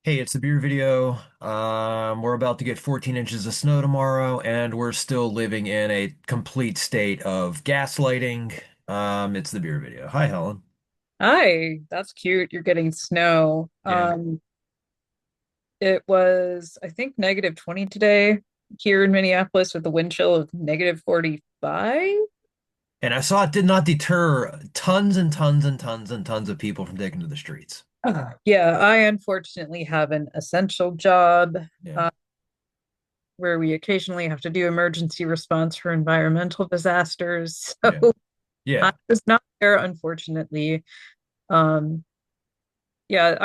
Hey, it's the beer video. We're about to get 14 inches of snow tomorrow, and we're still living in a complete state of gaslighting. It's the beer video. Hi, Helen. Hi, that's cute. You're getting snow. Yeah. It was, I think, -20 today here in Minneapolis with a wind chill of -45. And I saw it did not deter tons and tons and tons and tons of people from taking to the streets. Yeah, I unfortunately have an essential job Yeah. uh, where we occasionally have to do emergency response for environmental disasters. Yeah. So I Yeah. was not there, unfortunately. Um, yeah,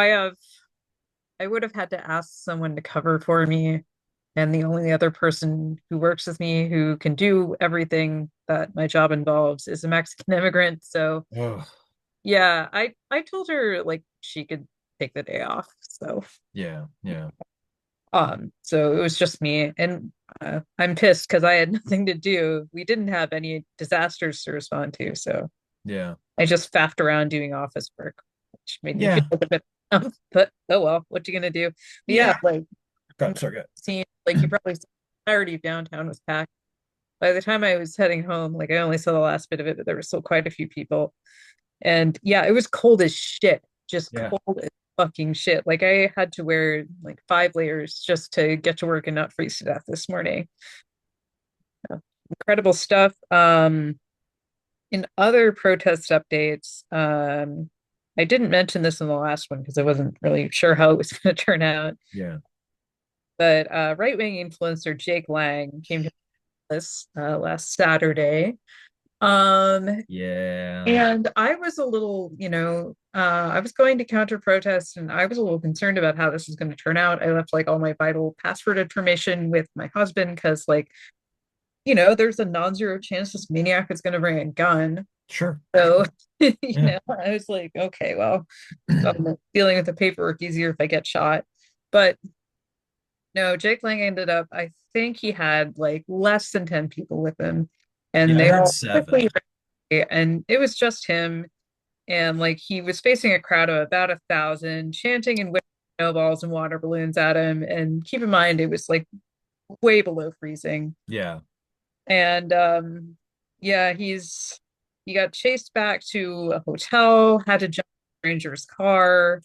I would have had to ask someone to cover for me. And the only other person who works with me who can do everything that my job involves is a Mexican immigrant. So Ugh. yeah, I told her like she could take the day off. Yeah. Yeah. So it was just me, and I'm pissed because I had nothing to do. We didn't have any disasters to respond to, so Yeah. I just faffed around doing office work, which made me feel Yeah. like a bit but oh well, what you gonna do? But yeah, Yeah. like God, sorry, seeing like you probably saw the entirety of downtown was packed. By the time I was heading home, like I only saw the last bit of it, but there were still quite a few people. And yeah, it was cold as shit, just Yeah. cold as fucking shit. Like I had to wear like 5 layers just to get to work and not freeze to death this morning. Yeah. Incredible stuff. In other protest updates, I didn't mention this in the last one because I wasn't really sure how it was going to turn out. Yeah. But right-wing influencer Jake Lang came to this last Saturday. Um, Yeah. and I was a little, I was going to counter protest and I was a little concerned about how this was going to turn out. I left like all my vital password information with my husband because, like, there's a non-zero chance this maniac is going to bring a gun. Sure. So, Yeah. I was like, okay, well, dealing with the paperwork easier if I get shot. But no, Jake Lang ended up, I think he had like less than 10 people with him. Yeah, And I they heard all quickly, seven. and it was just him. And like he was facing a crowd of about 1,000, chanting and whipping snowballs and water balloons at him. And keep in mind, it was like way below freezing. Yeah. And yeah, he got chased back to a hotel, had to jump in a stranger's car.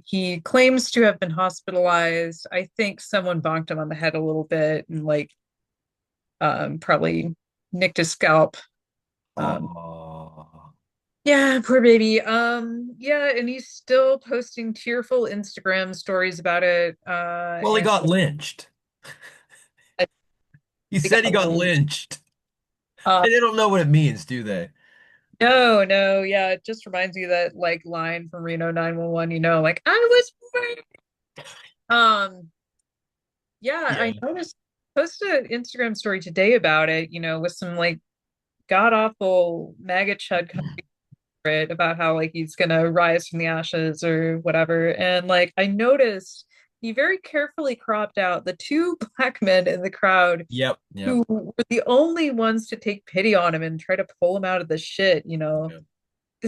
He claims to have been hospitalized. I think someone bonked him on the head a little bit and like probably nicked his scalp. Um, Oh. yeah, poor baby. Yeah, and he's still posting tearful Instagram stories about it. Well, he And got lynched. He he said he got got lynched. uh, And they don't know what it means, do they? no, no, yeah, it just reminds me of that like line from Reno 911, like I was raped. Yeah, I Yeah. noticed posted an Instagram story today about it, with some like god awful maggot chud it about how like he's gonna rise from the ashes or whatever. And like I noticed he very carefully cropped out the two black men in the crowd Yep. Yep. who were the only ones to take pity on him and try to pull him out of the shit. Yep.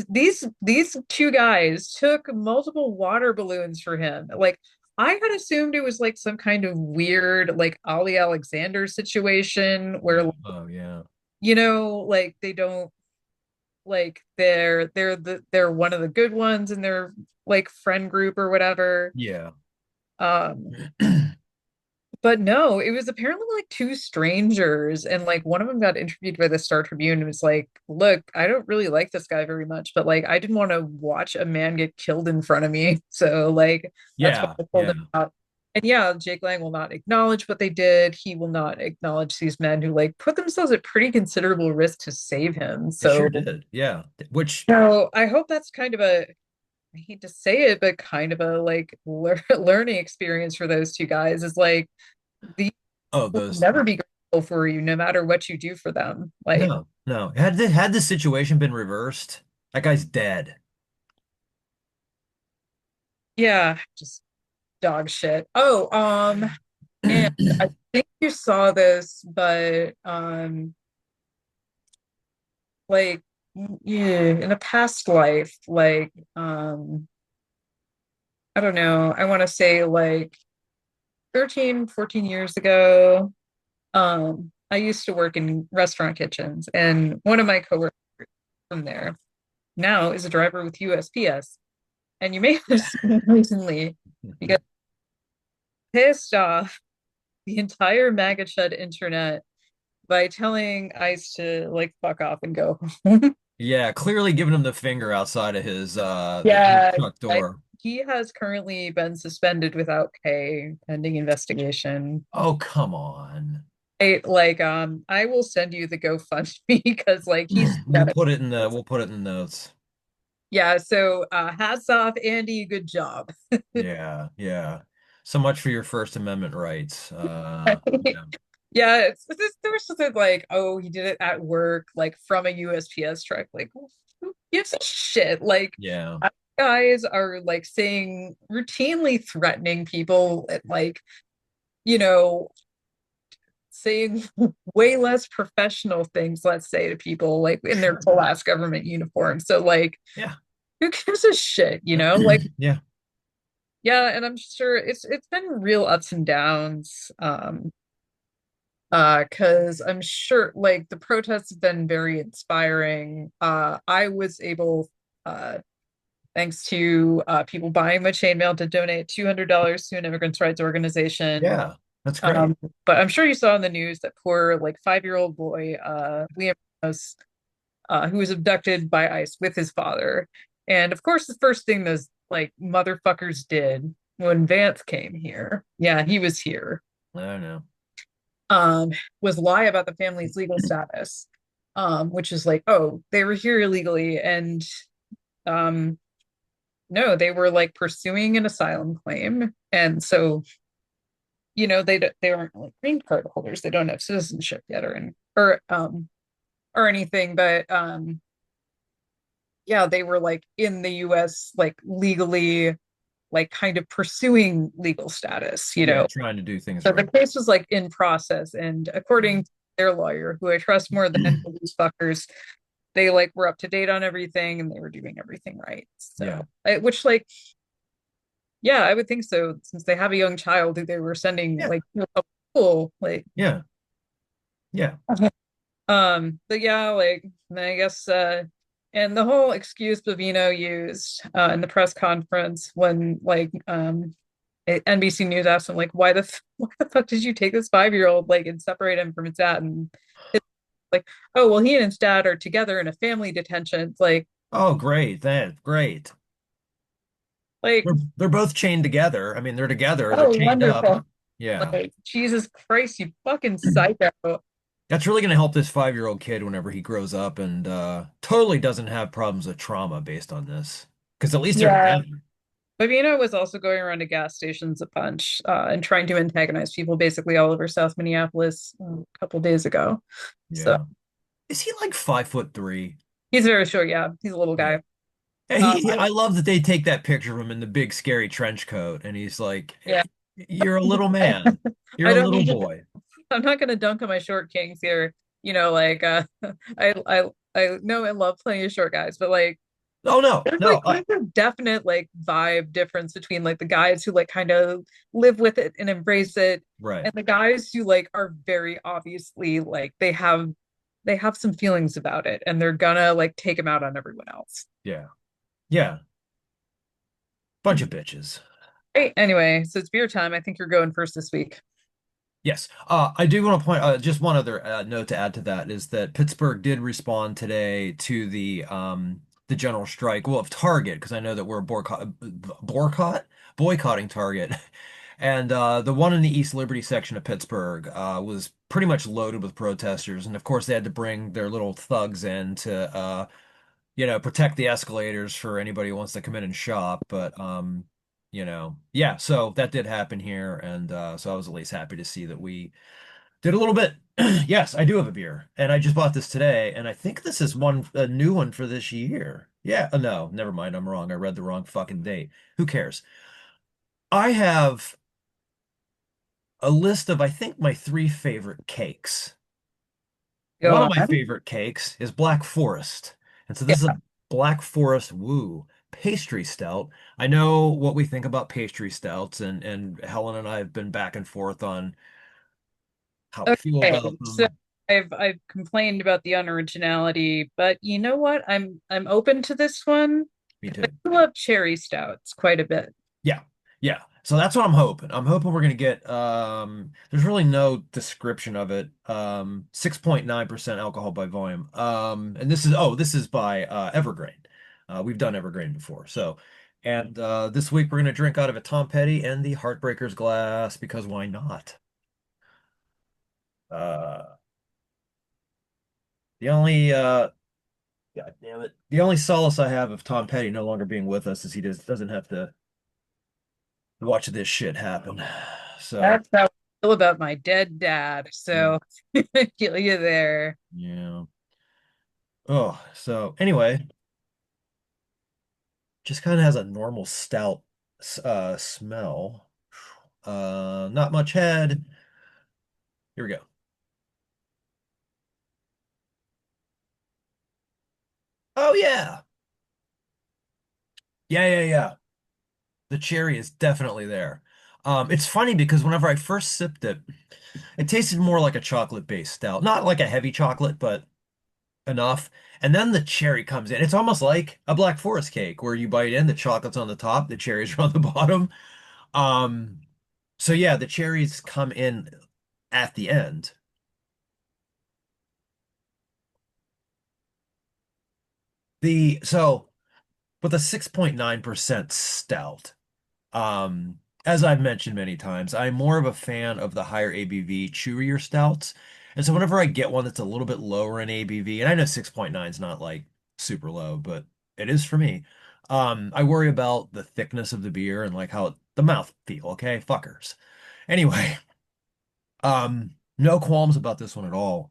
These two guys took multiple water balloons for him. Like I had assumed it was like some kind of weird like Ali Alexander situation Yeah. where Oh, yeah. like they don't like they're one of the good ones in their like friend group or whatever. Yeah. Um, but no, it was apparently like two strangers, and like one of them got interviewed by the Star Tribune and was like, "Look, I don't really like this guy very much, but like I didn't want to watch a man get killed in front of me, so like that's why Yeah. I pulled Yeah. him out." And yeah, Jake Lang will not acknowledge what they did. He will not acknowledge these men who like put themselves at pretty considerable risk to save him. It sure So did. Yeah. Which, no, I hope that's kind of a I hate to say it, but kind of a like learning experience for those two guys is like these oh, will those, never be grateful for you no matter what you do for them. Like, no, no. Had the situation been reversed, that guy's dead. yeah, just dog shit. Oh, and I think you saw this, but like yeah, in a past life, like I don't know, I want to say like 13, 14 years ago. I used to work in restaurant kitchens, and one of my coworkers from there now is a driver with USPS. And you may have seen recently because pissed off the entire MAGA Chud internet by telling ICE to like fuck off and go home. Yeah, clearly giving him the finger outside of his Yeah, truck door. he has currently been suspended without pay pending investigation. Oh, come on. I will send you the GoFundMe because like he's got it. We'll put it in the notes. Yeah, so hats off, Andy. Good job. Yeah, yeah. So much for your First Amendment rights. Yeah. Yeah, there was something like, oh, he did it at work, like from a USPS truck. Like, who gives a shit? Like, Yeah. guys are like saying routinely threatening people, like, you know, saying way less professional things, let's say, to people like in their Sure. full ass government uniform. So, like, Yeah. who gives a shit, you know? Like, Yeah. yeah, and I'm sure it's been real ups and downs. Because I'm sure like the protests have been very inspiring. I was able, thanks to people buying my chainmail, to donate $200 to an immigrants' rights organization. Yeah. That's great. Um, but I'm sure you saw in the news that poor like 5-year-old boy, Liam, was, who was abducted by ICE with his father. And of course, the first thing those like motherfuckers did when Vance came here, yeah, he was here, I don't know. um, was lie about the family's legal status, which is like, oh, they were here illegally, and um, no, they were like pursuing an asylum claim, and so they aren't like green card holders, they don't have citizenship yet, or anything, but yeah, they were like in the U.S. like legally, like kind of pursuing legal status, you Yeah, know. trying to do things So the right. case was like in process, and according to their lawyer, who I trust more than any of these fuckers, they like were up to date on everything and they were doing everything right. Yeah. Which like, yeah, I would think so, since they have a young child who they were sending Yeah. like to a school, like, Yeah. Yeah. but yeah, like I guess, and the whole excuse Bavino used in the press conference when like NBC News asked him like, why the fuck did you take this 5-year-old like and separate him from his dad? And it's like, oh well, he and his dad are together in a family detention. It's Oh, great. Great. like, They're both chained together. I mean, they're together, they're oh, chained up. wonderful. Yeah. Like, Jesus Christ, you fucking psycho. That's really going to help this 5-year-old kid whenever he grows up and totally doesn't have problems with trauma based on this. Because at least they're Yeah. together. Bavino was also going around to gas stations a bunch, and trying to antagonize people basically all over South Minneapolis, a couple days ago. So Yeah. Is he like 5'3"? he's very short. Yeah, he's a little Yeah. guy. And Uh, I love that they take that picture of him in the big scary trench coat, and he's like, yeah. "You're a little man. You're I a don't little mean to. boy." I'm not gonna dunk on my short kings here. Like, I know and love plenty of short guys, but like Oh no, no, there's a definite like vibe difference between like the guys who like kind of live with it and embrace it, right. and the guys who like are very obviously like they have some feelings about it and they're gonna like take them out on everyone else. Yeah. Yeah. Bunch of bitches. Hey, anyway, so it's beer time. I think you're going first this week. Yes. I do want to point just one other note to add to that is that Pittsburgh did respond today to the general strike. Well, of Target, because I know that we're boycotting Target. And the one in the East Liberty section of Pittsburgh was pretty much loaded with protesters. And of course, they had to bring their little thugs in to protect the escalators for anybody who wants to come in and shop. But yeah, so that did happen here, and so I was at least happy to see that we did a little bit. Yes, I do have a beer, and I just bought this today, and I think this is a new one for this year. Yeah, no, never mind, I'm wrong. I read the wrong fucking date. Who cares? I have a list of, I think, my three favorite cakes. Go One of my on. favorite cakes is Black Forest. And so this is a Black Forest Woo pastry stout. I know what we think about pastry stouts, and Helen and I have been back and forth on how we feel Okay, about so them. I've complained about the unoriginality, but you know what? I'm open to this one. Me too. I love cherry stouts quite a bit. Yeah. Yeah. So that's what I'm hoping. I'm hoping we're gonna get there's really no description of it. 6.9% alcohol by volume. And this is by Evergreen. We've done Evergreen before. So and this week we're gonna drink out of a Tom Petty and the Heartbreakers glass because why not? Uh the only God damn it. The only solace I have of Tom Petty no longer being with us is he doesn't have to watch this shit happen. So That's how I feel about my dead dad. yeah. So feel you there. Yeah. Oh, so anyway, just kind of has a normal stout smell. Not much head. Here we go. Oh yeah. Yeah. The cherry is definitely there. It's funny because whenever I first sipped it, it tasted more like a chocolate-based stout. Not like a heavy chocolate, but enough. And then the cherry comes in. It's almost like a Black Forest cake where you bite in, the chocolate's on the top, the cherries are on the bottom. Um, so yeah, the cherries come in at the end. The so with a 6.9% stout, as I've mentioned many times, I'm more of a fan of the higher ABV, chewier stouts. And so whenever I get one that's a little bit lower in ABV, and I know 6.9 is not like super low, but it is for me. I worry about the thickness of the beer and like how the mouth feel, okay? Fuckers. Anyway, no qualms about this one at all.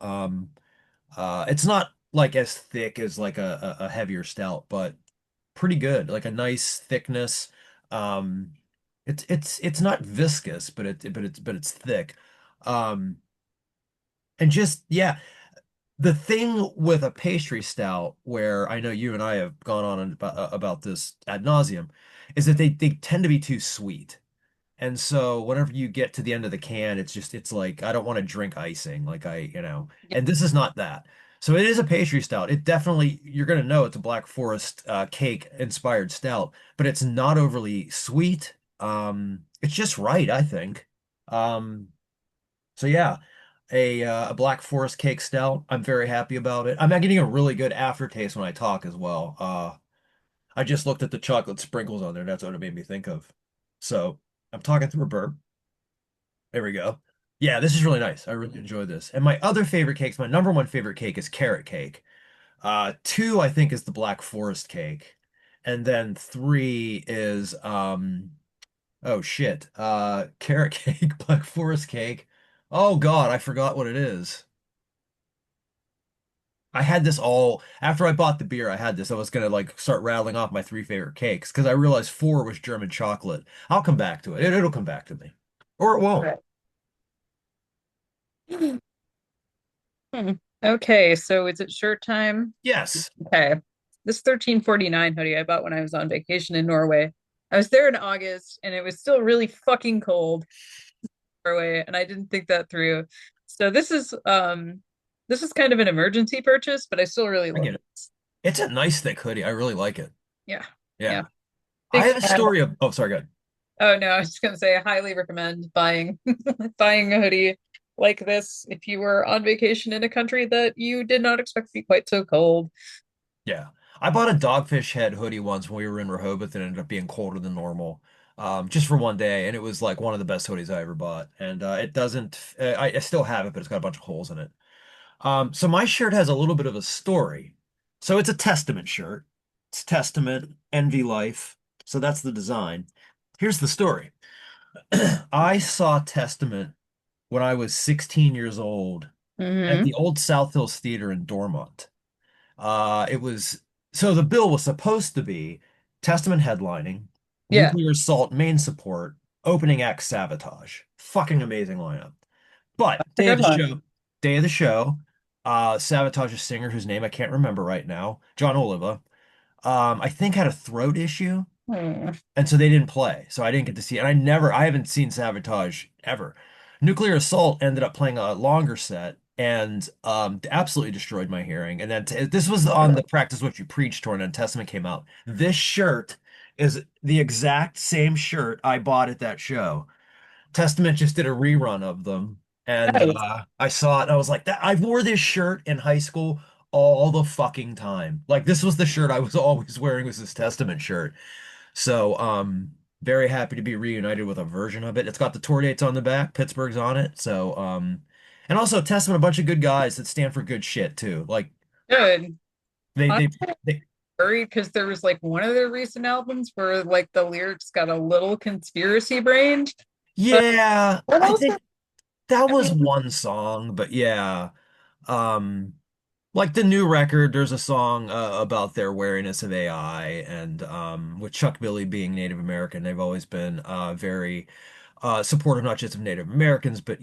It's not like as thick as like a heavier stout, but pretty good. Like a nice thickness. Um, it's not viscous, but it's thick. Um, and just yeah, the thing with a pastry stout, where I know you and I have gone on about this ad nauseum, is that they tend to be too sweet. And so whenever you get to the end of the can, it's like I don't want to drink icing, like Yeah. and this is not that. So it is a pastry stout. It definitely you're gonna know it's a Black Forest cake inspired stout, but it's not overly sweet. It's just right, I think. Um, so yeah, a Black Forest cake stout. I'm very happy about it. I'm getting a really good aftertaste when I talk as well. I just looked at the chocolate sprinkles on there. That's what it made me think of. So I'm talking through a burp. There we go. Yeah, this is really nice. I really enjoy this. And my other favorite cakes, my number one favorite cake is carrot cake. Two, I think, is the Black Forest cake. And then three is oh shit. Carrot cake, Black Forest cake. Oh God, I forgot what it is. I had this all after I bought the beer. I had this. I was gonna like start rattling off my three favorite cakes because I realized four was German chocolate. I'll come back to it. It'll come back to me, or it won't. Right. Hmm. Okay, so is it shirt time? Yes. Okay. This 1349 hoodie I bought when I was on vacation in Norway. I was there in August and it was still really fucking cold in Norway and I didn't think that through. So this is kind of an emergency purchase, but I still really I love get it. it. It's a nice thick hoodie. I really like it. Yeah. Yeah. Yeah. I Big have a fan. story of, oh, sorry, good. Oh no, I was just gonna say I highly recommend buying buying a hoodie like this if you were on vacation in a country that you did not expect to be quite so cold. Yeah. I bought a Dogfish Head hoodie once when we were in Rehoboth and it ended up being colder than normal, just for one day. And it was like one of the best hoodies I ever bought. And it doesn't, I still have it, but it's got a bunch of holes in it. So my shirt has a little bit of a story. So it's a Testament shirt. It's Testament, Envy Life. So that's the design. Here's the story. I saw Testament when I was 16 years old at Hmm. the old South Hills Theater in Dormont. It was so the bill was supposed to be Testament headlining, Yeah, Nuclear Assault main support, opening act Sabotage. Fucking amazing lineup. But that's a good one. day of the show, Savage's singer, whose name I can't remember right now, John Oliva. I think had a throat issue. Hmm. And so they didn't play. So I didn't get to see it. And I haven't seen Sabotage ever. Nuclear Assault ended up playing a longer set and absolutely destroyed my hearing. And then this was on the Practice What You Preach tour, and then Testament came out. This shirt is the exact same shirt I bought at that show. Testament just did a rerun of them. And Nice. I saw it and I was like, that I wore this shirt in high school all the fucking time. Like this was the shirt I was always wearing, was this Testament shirt. So, very happy to be reunited with a version of it. It's got the tour dates on the back. Pittsburgh's on it. So, and also Testament, a bunch of good guys that stand for good shit too. Like Good. they, I'm they, they, worried because there was like one of their recent albums where like the lyrics got a little conspiracy brained. But yeah, what I else? think that I was mean, one song, but yeah, um, like the new record, there's a song about their wariness of AI, and with Chuck Billy being Native American, they've always been very supportive not just of Native Americans, but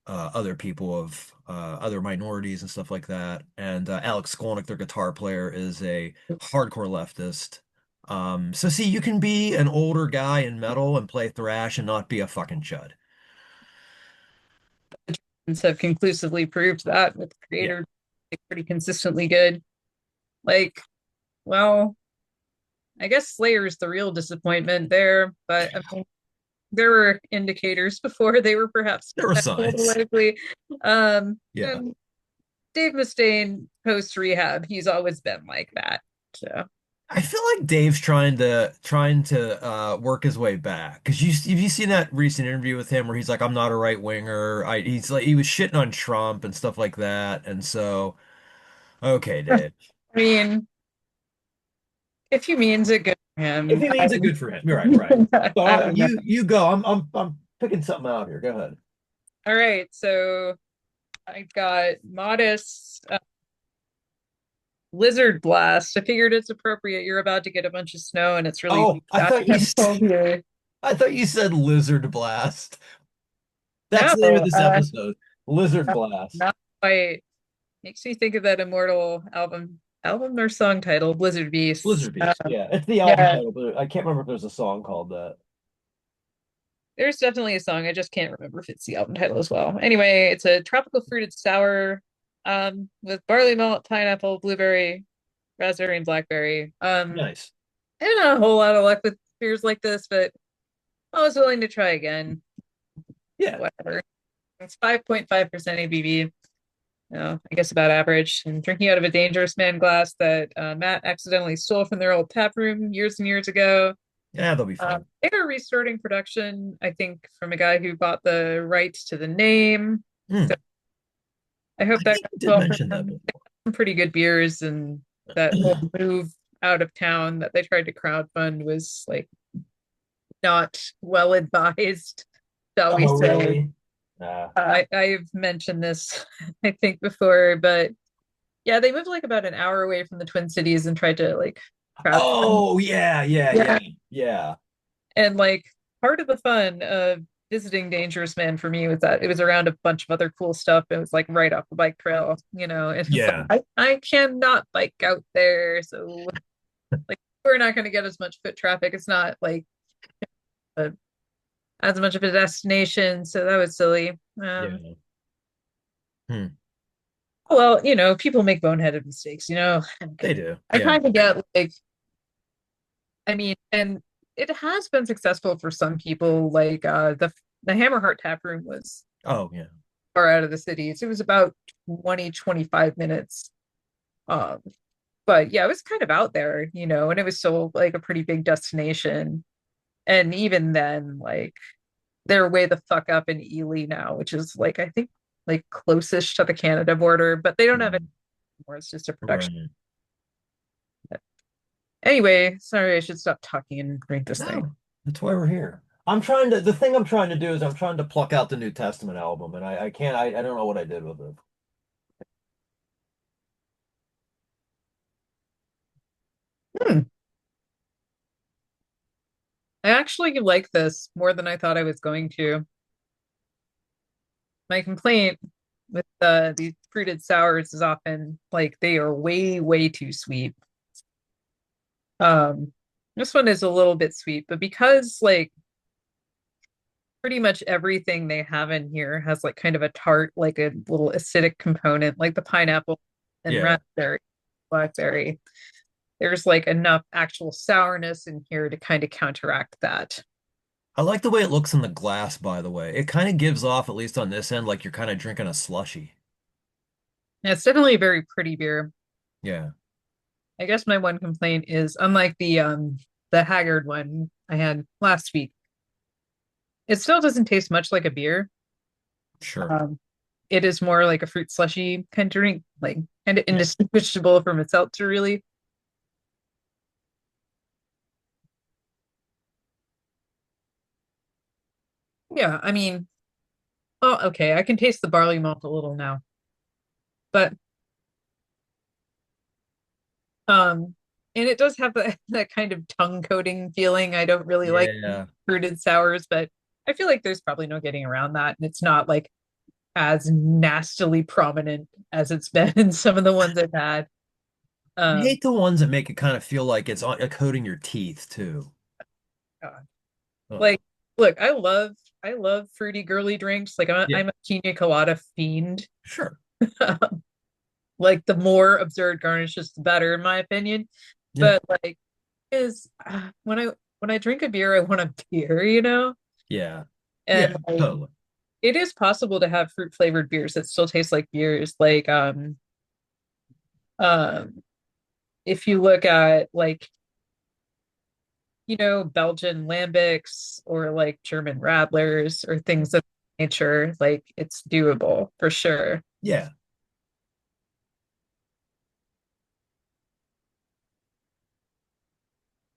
other people of other minorities and stuff like that. And Alex Skolnick, their guitar player, is a hardcore leftist. So see, you can be an older guy in metal and play thrash and not be a fucking chud. have conclusively proved that with Yeah, Creator like, pretty consistently good. Like, well, I guess Slayer's the real disappointment there, but I mean, there were indicators before they were perhaps there were a little signs. likely. Yeah. And Dave Mustaine post rehab, he's always been like that. So I feel like Dave's trying to work his way back because have you seen that recent interview with him where he's like, I'm not a right winger. He's like he was shitting on Trump and stuff like that. And so, okay, I Dave. mean, if he means it, good for If him. he means it, good for him. You're right, right. So I don't know. you go. I'm picking something out here. Go ahead. All right, so I got Modist Lizard Blast. I figured it's appropriate. You're about to get a bunch of snow and it's really Oh, cold here. I thought you said Lizard Blast. That's No, the name of this episode. Lizard Blast. not quite. Makes me think of that Immortal album or song title, Blizzard Beasts. Blizzard Beast. Yeah, it's the album Yeah, title, but I can't remember if there's a song called that. there's definitely a song. I just can't remember if it's the album title as well. Anyway, it's a tropical fruited sour with barley malt, pineapple, blueberry, raspberry, and blackberry. Nice. I don't have a whole lot of luck with beers like this, but I was willing to try again. Yeah. Whatever. It's 5.5% ABV. I guess about average. And drinking out of a Dangerous Man glass that Matt accidentally stole from their old tap room years and years ago. Yeah, they'll be fine. They are restarting production, I think, from a guy who bought the rights to the name. Hmm. So I hope I that think goes you did well for mention that them. before. Some pretty good beers, and that whole move out of town that they tried to crowdfund was like not well advised, shall we Oh, say. really? Nah. I've mentioned this, I think, before, but yeah, they moved like about an hour away from the Twin Cities and tried to like crowdfund. Oh, yeah, yeah, Yeah. yeah, yeah, And like part of the fun of visiting Dangerous Man for me was that it was around a bunch of other cool stuff. It was like right off the bike trail, and it's like yeah, I cannot bike out there. So like we're not gonna get as much foot traffic. It's not like a, as much of a destination. So that was silly. yeah. Hmm. Well, people make boneheaded mistakes. They do. I Yeah. kind of get like, I mean, and it has been successful for some people. Like the Hammerheart tap room was Oh, yeah. far out of the cities. It was about 20-25 minutes. Um, but yeah, it was kind of out there, and it was still like a pretty big destination. And even then, like they're way the fuck up in Ely now, which is like I think like closest to the Canada border, but they don't have it Hmm. anymore. It's just a production. Right. Anyway, sorry, I should stop talking and drink this thing. No, that's why we're here. The thing I'm trying to do is I'm trying to pluck out the New Testament album, and I can't, I don't know what I did with it. Hmm. I actually like this more than I thought I was going to. My complaint with these fruited sours is often like they are way, way too sweet. Um, this one is a little bit sweet, but because like pretty much everything they have in here has like kind of a tart, like a little acidic component, like the pineapple and Yeah. raspberry, blackberry. There's like enough actual sourness in here to kind of counteract that. I like the way it looks in the glass, by the way. It kind of gives off, at least on this end, like you're kind of drinking a slushy. And it's definitely a very pretty beer. Yeah, I guess my one complaint is unlike the Haggard one I had last week, it still doesn't taste much like a beer. sure. Um, it is more like a fruit slushy kind of drink, like kind of Yeah. indistinguishable from its seltzer, really. Yeah, I mean, oh, okay, I can taste the barley malt a little now, but um, and it does have that kind of tongue coating feeling. I don't really like Yeah. fruited sours, but I feel like there's probably no getting around that, and it's not like as nastily prominent as it's been in some of the ones I've had. I Um, hate the ones that make it kind of feel like it's coating your teeth too. God. Oh, Like, look, I love fruity girly drinks. Like yeah, I'm a pina colada fiend. sure. Like the more absurd garnishes, the better, in my opinion. Yeah. But like, is when I drink a beer, I want a beer, you know? Yeah. Yeah, And like, totally. it is possible to have fruit flavored beers that still taste like beers. Like, um, if you look at like Belgian lambics or like German radlers or things of nature, like it's doable for sure. Yeah.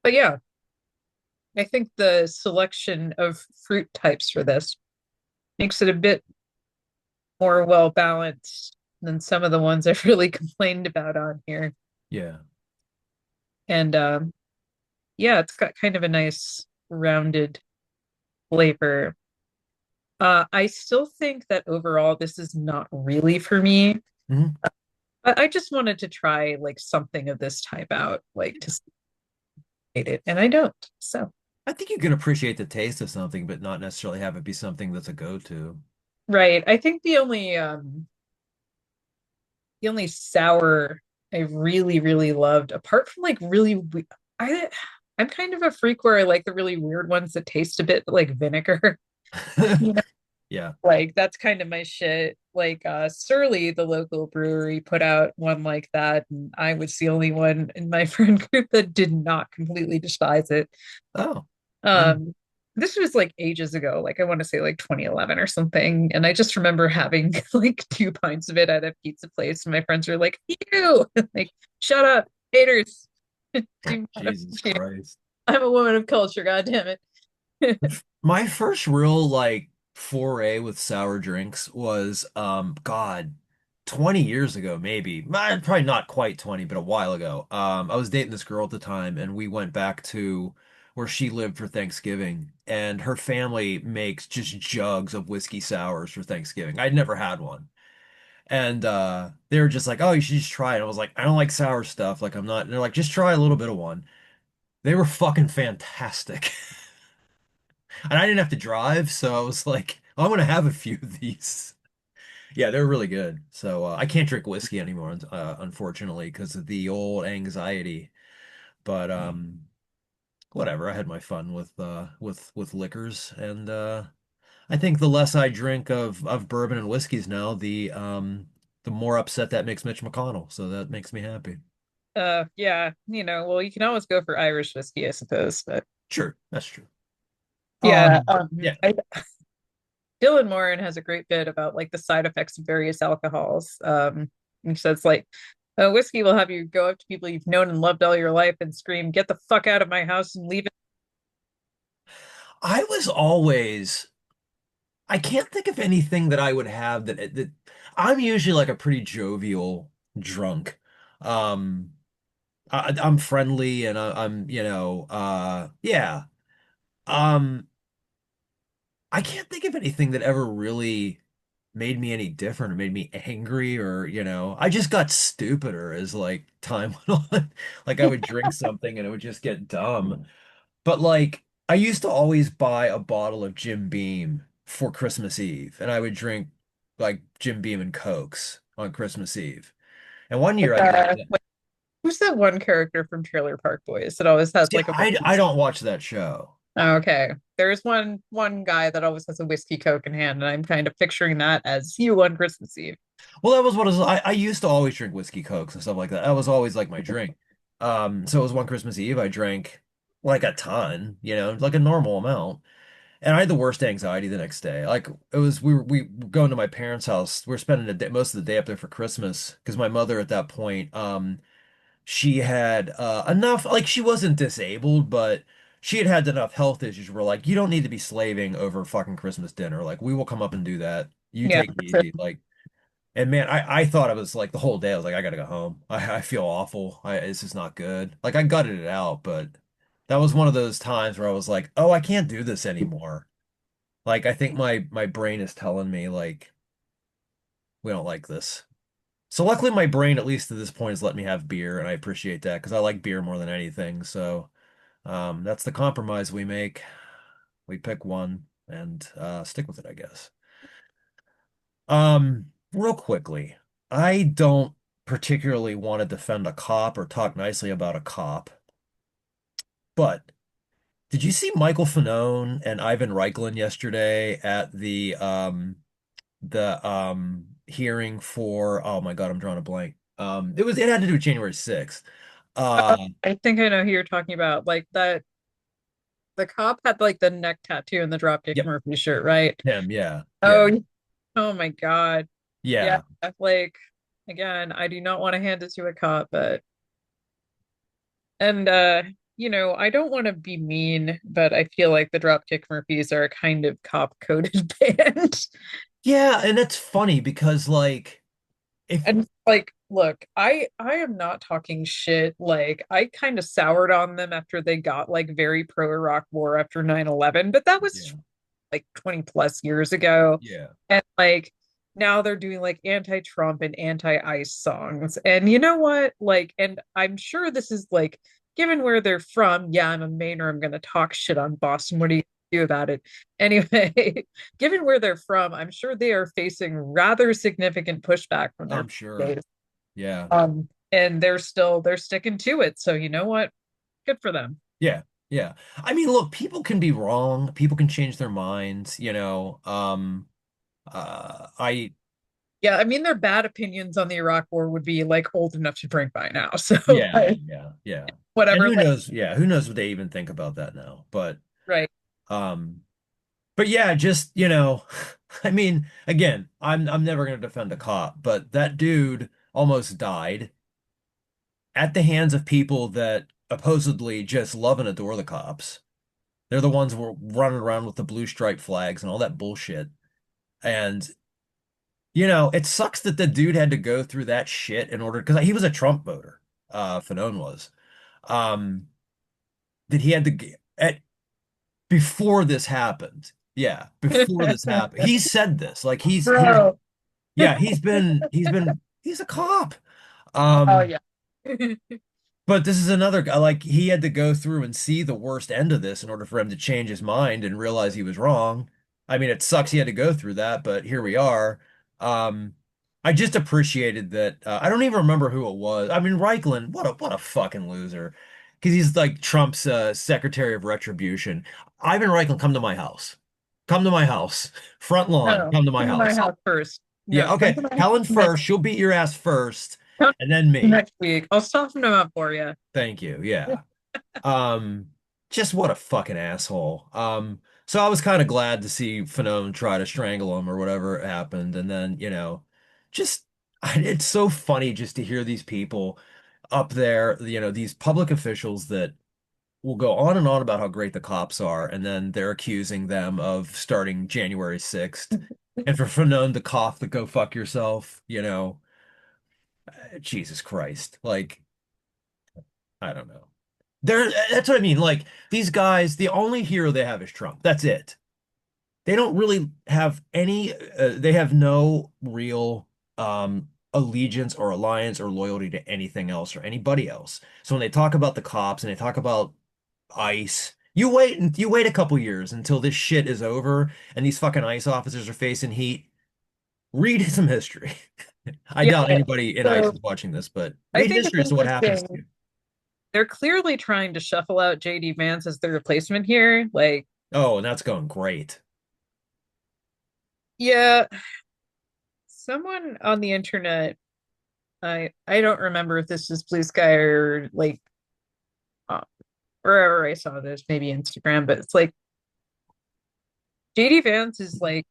But yeah, I think the selection of fruit types for this makes it a bit more well balanced than some of the ones I've really complained about on here. Yeah. And yeah, it's got kind of a nice rounded flavor. I still think that overall this is not really for me. Mhm. I just wanted to try like something of this type out, like to see it, and I don't. So, I think you can appreciate the taste of something, but not necessarily have it be something that's a go-to. right. I think the only sour I really, really loved, apart from like I I'm kind of a freak where I like the really weird ones that taste a bit like vinegar. You know, Yeah. like that's kind of my shit. Like Surly, the local brewery, put out one like that, and I was the only one in my friend group that did not completely despise it. Oh. Mm. Um, this was like ages ago, like I want to say like 2011 or something. And I just remember having like 2 pints of it at a pizza place, and my friends were like, "Ew!" Like, shut up, haters. Jesus Christ. I'm a woman of culture, god damn it. My first real like foray with sour drinks was God, 20 years ago maybe. Probably not quite 20, but a while ago. I was dating this girl at the time and we went back to where she lived for Thanksgiving and her family makes just jugs of whiskey sours for Thanksgiving. I'd never had one. And they were just like, "Oh, you should just try it." I was like, "I don't like sour stuff. Like I'm not." And they're like, "Just try a little bit of one." They were fucking fantastic. And I didn't have to drive, so I was like, "Oh, I'm gonna have a few of these." Yeah, they're really good. So I can't drink whiskey anymore, unfortunately, because of the old anxiety. But whatever. I had my fun with liquors, and I think the less I drink of bourbon and whiskeys now, the more upset that makes Mitch McConnell. So that makes me happy. Yeah, well, you can always go for Irish whiskey, I suppose. But Sure, that's true. yeah, Yeah. Dylan Moran has a great bit about like the side effects of various alcohols. He says like whiskey will have you go up to people you've known and loved all your life and scream, "Get the fuck out of my house and leave it." I was always I can't think of anything that I would have that I'm usually like a pretty jovial drunk. Um, I'm friendly and I'm, yeah. Um, I can't think of anything that ever really. made me any different or made me angry or, I just got stupider as like time went on. Like I would drink something and it would just get dumb. But like I used to always buy a bottle of Jim Beam for Christmas Eve and I would drink like Jim Beam and Cokes on Christmas Eve. And one year Like, I got that. who's that one character from Trailer Park Boys that always has See, like a I don't watch that show. Oh, okay. There's one guy that always has a whiskey coke in hand, and I'm kind of picturing that as you on Christmas Eve. Well, that was what it was. I used to always drink whiskey cokes and stuff like that. That was always like my drink. So it was one Christmas Eve. I drank like a ton, like a normal amount. And I had the worst anxiety the next day. Like it was, we were going to my parents' house. We were spending the day, most of the day up there for Christmas because my mother at that point, she had enough. Like she wasn't disabled, but she had had enough health issues. Where like you don't need to be slaving over fucking Christmas dinner. Like we will come up and do that. You Yeah. take it easy. Like. And man, I thought I was like the whole day, I was like, I gotta go home. I feel awful. This is not good. Like I gutted it out, but that was one of those times where I was like, oh, I can't do this anymore. Like I think my brain is telling me like we don't like this. So luckily my brain, at least to this point, has let me have beer, and I appreciate that because I like beer more than anything. So that's the compromise we make. We pick one and stick with it, I guess. Real quickly, I don't particularly want to defend a cop or talk nicely about a cop, but did you see Michael Fanone and Ivan Reichlin yesterday at the hearing for oh my God, I'm drawing a blank. It had to do with January 6th. Oh, Uh I think I know who you're talking about. Like that, the cop had like the neck tattoo and the Dropkick yep, Murphy shirt, right? him, yeah. Yeah. Oh, oh my God. Yeah, Yeah. like again, I do not want to hand it to a cop, but and I don't want to be mean, but I feel like the Dropkick Murphys are a kind of cop-coded band. Yeah, and it's funny because like if And like, look, I am not talking shit. Like, I kind of soured on them after they got like very pro Iraq war after 9/11, but that was yeah, like 20 plus years ago. yeah, And like now they're doing like anti-Trump and anti-ICE songs. And you know what? Like, and I'm sure this is like, given where they're from, yeah, I'm a Mainer. I'm gonna talk shit on Boston. What do you do about it? Anyway, given where they're from, I'm sure they are facing rather significant pushback from their I'm sure. base. Yeah. And they're sticking to it. So you know what? Good for them. Yeah, yeah. I mean, look, people can be wrong. People can change their minds, I Yeah, I mean their bad opinions on the Iraq war would be like old enough to drink by now. So yeah, like yeah, yeah. And whatever, who like knows? Yeah, who knows what they even think about that now? right. Um, but yeah, just, I mean, again, I'm never gonna defend a cop, but that dude almost died at the hands of people that supposedly just love and adore the cops. They're the ones who were running around with the blue stripe flags and all that bullshit. And it sucks that the dude had to go through that shit in order because he was a Trump voter. Fanone was. Um, that he had to get at before this happened. Yeah, before this happened. He said this. Like he's Bro. yeah, he's a cop. Oh Um, yeah. But this is another guy, like he had to go through and see the worst end of this in order for him to change his mind and realize he was wrong. I mean, it sucks he had to go through that, but here we are. Um, I just appreciated that. I don't even remember who it was. I mean, Reichlin, what a fucking loser, because he's like Trump's Secretary of Retribution. Ivan Reichlin, come to my house. Come to my house. Front lawn. No, Come to my come to my house. house first. Yeah, No, come okay. to my house Helen next first. She'll beat your ass first, come and then me. next week. I'll soften them up for you. Thank you. Yeah. Um, just what a fucking asshole. So I was kind of glad to see Fanone try to strangle him or whatever happened, and then just it's so funny just to hear these people up there, these public officials that will go on and on about how great the cops are, and then they're accusing them of starting January 6th, and for Fanone to cough to go fuck yourself, Jesus Christ, like I don't know. That's what I mean. Like these guys, the only hero they have is Trump. That's it. they don't really have any they have no real allegiance or alliance or loyalty to anything else or anybody else. So when they talk about the cops and they talk about ICE, you wait a couple years until this shit is over and these fucking ICE officers are facing heat. Read some history. I Yeah. doubt anybody in ICE So is watching this, but I read think it's history as to what happens to interesting. you. They're clearly trying to shuffle out JD Vance as their replacement here. Like, Oh, and that's going great. yeah, someone on the internet, I don't remember if this is Blue Sky or like uh, wherever I saw this, maybe Instagram, but it's like JD Vance is like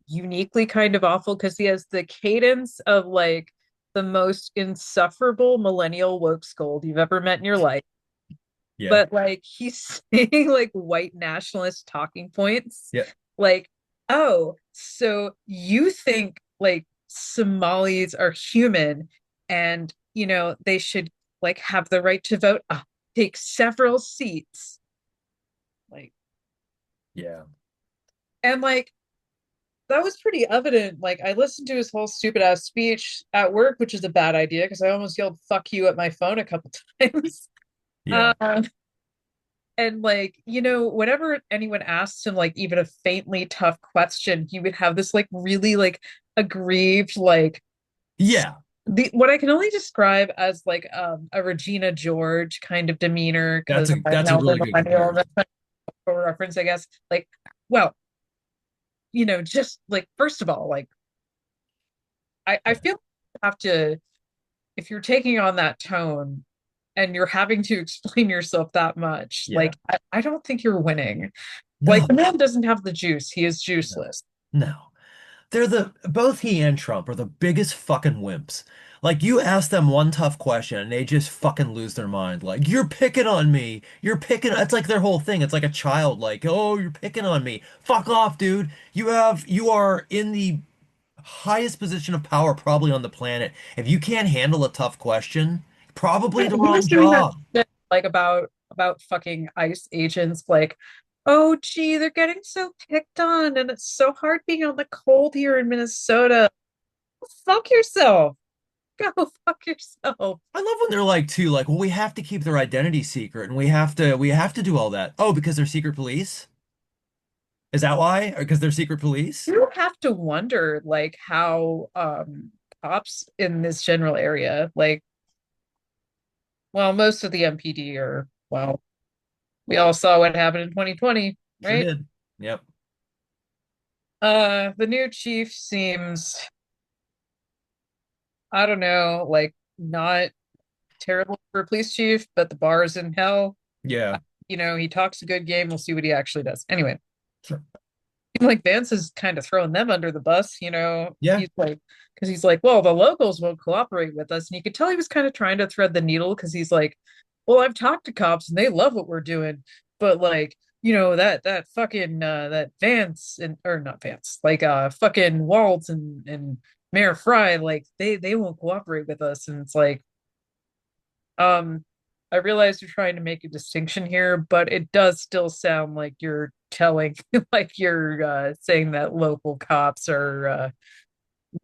uniquely kind of awful because he has the cadence of like the most insufferable millennial woke scold you've ever met in your life. Yeah. But like he's saying like white nationalist talking points. Yeah. Like, oh, so you think like Somalis are human and they should like have the right to vote, take several seats. Like, Yeah. and like that was pretty evident. Like I listened to his whole stupid ass speech at work, which is a bad idea because I almost yelled "fuck you" at my phone a couple times. Yeah. Uh, and like whenever anyone asked him like even a faintly tough question, he would have this like really like aggrieved like Yeah. the what I can only describe as like a Regina George kind of demeanor because I'm an That's a elder really good millennial and comparison. that's a reference, I guess. Like, well, just like first of all, like I Yeah. feel like you have to if you're taking on that tone and you're having to explain yourself that much, Yeah. like I don't think you're winning. Like the No. man doesn't have the juice. He is No. juiceless. No. They're the both he and Trump are the biggest fucking wimps. Like you ask them one tough question and they just fucking lose their mind. Like you're picking on me. You're picking. It's like their whole thing. It's like a child. Like oh, you're picking on me. Fuck off, dude. You are in the highest position of power probably on the planet. If you can't handle a tough question, probably the He wrong was doing that job. shit like about fucking ICE agents, like, oh gee, they're getting so picked on, and it's so hard being on the cold here in Minnesota. Fuck yourself. Go fuck yourself. I love when they're like too, like, well, we have to keep their identity secret and we have to do all that. Oh, because they're secret police? Is that why? Or because they're secret police? You have to wonder like how cops in this general area, like, well, most of the MPD are, well, we all saw what happened in 2020, Sure right? did. Yep. The new chief seems, I don't know, like not terrible for a police chief, but the bar is in hell. Uh, Yeah. he talks a good game. We'll see what he actually does. Anyway, Sure. like Vance is kind of throwing them under the bus, Yeah. he's like, because he's like, well, the locals won't cooperate with us. And you could tell he was kind of trying to thread the needle because he's like, well, I've talked to cops and they love what we're doing. But like, that fucking that Vance and or not Vance, like fucking Waltz and Mayor Fry, like they won't cooperate with us. And it's like, um, I realize you're trying to make a distinction here, but it does still sound like you're telling, like you're saying that local cops are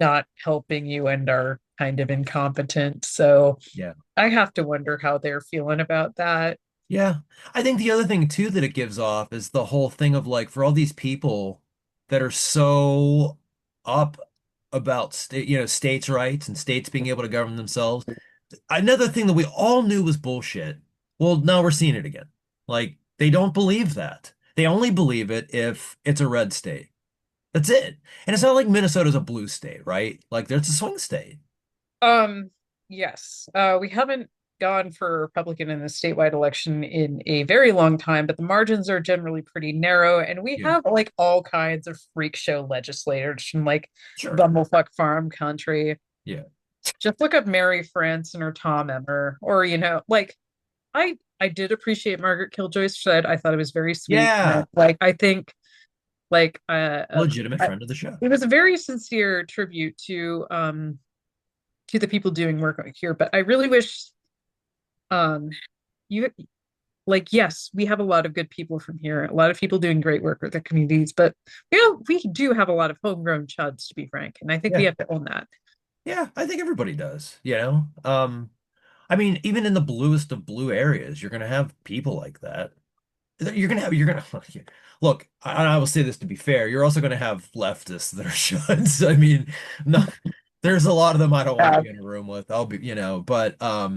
not helping you and are kind of incompetent. So Yeah. I have to wonder how they're feeling about that. Yeah. I think the other thing too that it gives off is the whole thing of like for all these people that are so up about states' rights and states being able to govern themselves. Another thing that we all knew was bullshit. Well, now we're seeing it again. Like they don't believe that. They only believe it if it's a red state. That's it. And it's not like Minnesota's a blue state, right? Like there's a swing state. Um, yes, we haven't gone for Republican in the statewide election in a very long time, but the margins are generally pretty narrow, and we Yeah. have like all kinds of freak show legislators from like Sure. bumblefuck farm country. Yeah. Just look up Mary Franson or Tom Emmer, or like I did appreciate Margaret Killjoy's shed. I thought it was very sweet, and Yeah. like I think like Legitimate friend of the show. it was a very sincere tribute to the people doing work here. But I really wish um you like, yes, we have a lot of good people from here, a lot of people doing great work with their communities, but we do have a lot of homegrown chuds, to be frank, and I think we Yeah. have to own that. Yeah, I think everybody does, you know? I mean, even in the bluest of blue areas, you're gonna have people like that. You're gonna look, I will say this to be fair, you're also gonna have leftists that are shuns. I mean, no, there's a lot of them I don't want to Yeah. be in a room with. I'll be, but yeah,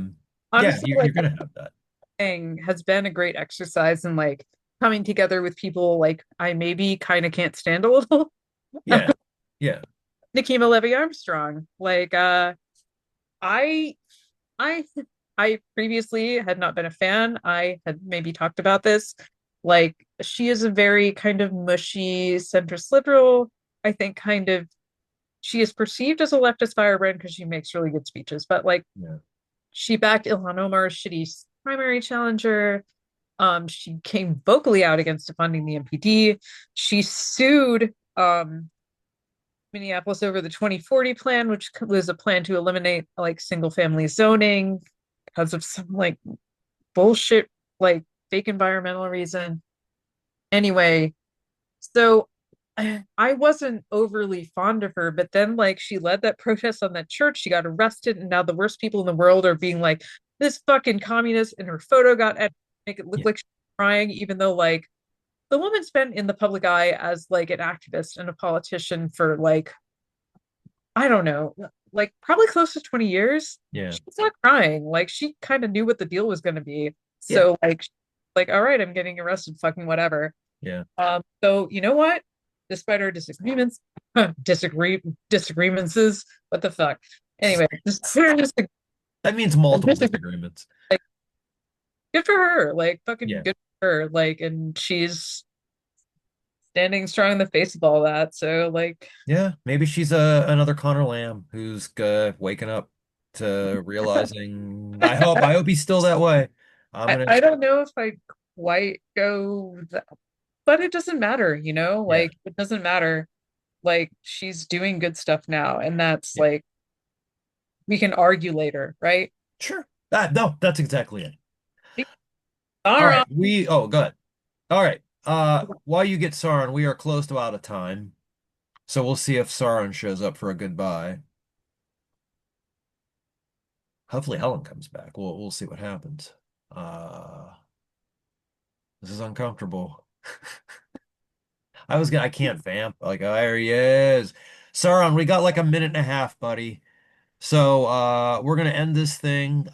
Honestly, you're like, gonna have that. thing has been a great exercise in like coming together with people like I maybe kind of can't stand a little. Yeah. Yeah. Nikema Levy Armstrong. Like I I I previously had not been a fan. I had maybe talked about this. Like she is a very kind of mushy centrist liberal. I think kind of she is perceived as a leftist firebrand because she makes really good speeches, but like Yeah. she backed Ilhan Omar's shitty primary challenger. She came vocally out against defunding the MPD. She sued Minneapolis over the 2040 plan, which was a plan to eliminate like single family zoning because of some like bullshit, like fake environmental reason. Anyway, so I wasn't overly fond of her, but then like she led that protest on that church, she got arrested, and now the worst people in the world are being like, this fucking communist, and her photo got edited to make it look Yeah. like she's crying, even though like the woman's been in the public eye as like an activist and a politician for like I don't know, like probably close to 20 years. Yeah. She's not crying. Like she kind of knew what the deal was going to be. Yeah. So like all right, I'm getting arrested, fucking whatever. Yeah. So you know what? Despite our disagreements, disagreements is what the fuck. Anyway, just That means multiple like, disagreements. good for her. Like fucking Yeah. good for her. Like, and she's standing strong in the face of all that. So like Yeah. Maybe she's another Connor Lamb who's waking up to realizing I hope he's still that way. I'm gonna I don't know if I quite go that, but it doesn't matter, you know? yeah. Like it doesn't matter. Like she's doing good stuff now, and that's Yeah. like we can argue later, right? Sure. That no, that's exactly it. All right. Sauron. Oh, good. All right. While you get Sauron, we are close to out of time. So we'll see if Sauron shows up for a goodbye. Hopefully Helen comes back. We'll see what happens. Uh, this is uncomfortable. I can't vamp. Like, oh, there he is. Sauron, we got like a minute and a half, buddy. So we're gonna end this thing. That's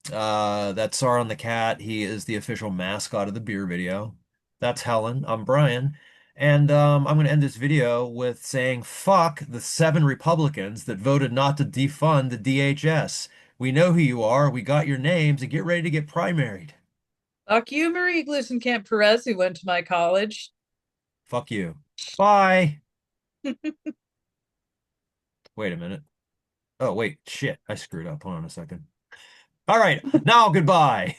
Sauron the cat. He is the official mascot of the beer video. That's Helen. I'm Brian. And I'm gonna end this video with saying fuck the 7 Republicans that voted not to defund the DHS. We know who you are, we got your names, and get ready to get primaried. Fuck you, Marie Glusenkamp Perez, who went to my college. Fuck you. Bye. Wait a minute. Oh wait, shit. I screwed up. Hold on a second. All right, now goodbye.